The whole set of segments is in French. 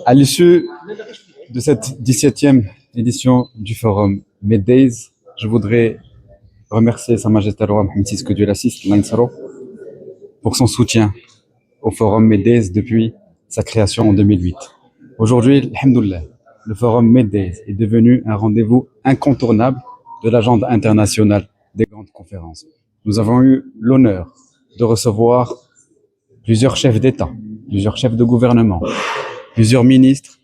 À l'issue de cette 17e édition du forum Meddays, je voudrais remercier Sa Majesté le roi Mohammed VI, que Dieu l'assiste, pour son soutien au forum Meddays depuis sa création en 2008. Aujourd'hui, alhamdoulilah, le forum Meddays est devenu un rendez-vous incontournable de l'agenda international des grandes conférences. Nous avons eu l'honneur de recevoir plusieurs chefs d'État, plusieurs chefs de gouvernement, plusieurs ministres,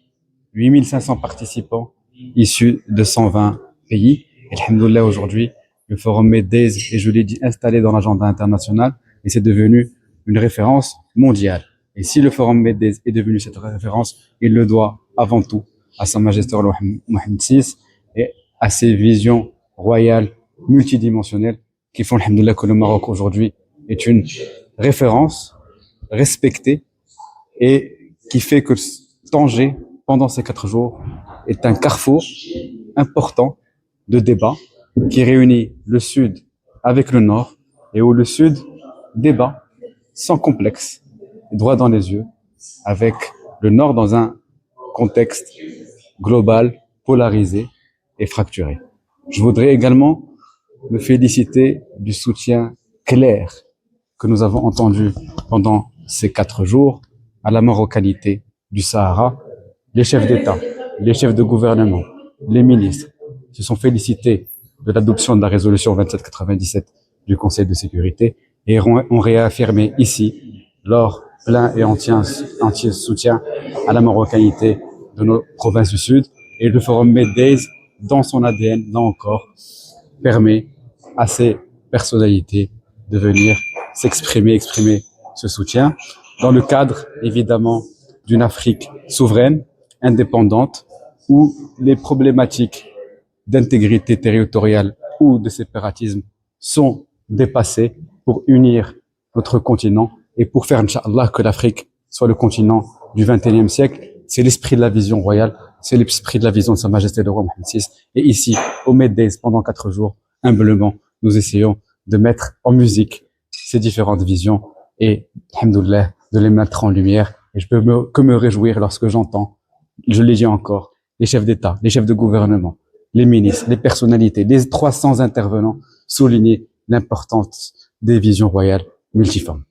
8500 participants issus de 120 pays. Et alhamdoulilah, aujourd'hui, le forum Meddays est, je l'ai dit, installé dans l'agenda international et c'est devenu une référence mondiale. Et si le forum Meddays est devenu cette référence, il le doit avant tout à Sa Majesté le roi Mohammed VI et à ses visions royales multidimensionnelles qui font, alhamdoulilah, que le Maroc aujourd'hui est une référence respectée et qui fait que Tanger, pendant ces 4 jours, est un carrefour important de débat qui réunit le Sud avec le Nord et où le Sud débat sans complexe, droit dans les yeux, avec le Nord dans un contexte global, polarisé et fracturé. Je voudrais également me féliciter du soutien clair que nous avons entendu pendant ces 4 jours à la marocanité du Sahara. Les chefs d'État, les chefs de gouvernement, les ministres se sont félicités de l'adoption de la résolution 2797 du Conseil de sécurité et ont réaffirmé ici leur plein et entier soutien à la marocanité de nos provinces du Sud. Et le forum Meddays, dans son ADN, là encore, permet à ces personnalités de venir exprimer ce soutien dans le cadre, évidemment, d'une Afrique souveraine, indépendante, où les problématiques d'intégrité territoriale ou de séparatisme sont dépassées pour unir notre continent et pour faire, Inch'Allah, que l'Afrique soit le continent du XXIe siècle. C'est l'esprit de la vision royale, c'est l'esprit de la vision de Sa Majesté le roi Mohammed VI. Et ici, au Meddays, pendant 4 jours, humblement, nous essayons de mettre en musique ces différentes visions et, alhamdoulilah, de les mettre en lumière. Et je peux que me réjouir lorsque j'entends, je l'ai dit encore, les chefs d'État, les chefs de gouvernement, les ministres, les personnalités, les 300 intervenants souligner l'importance des visions royales multiformes.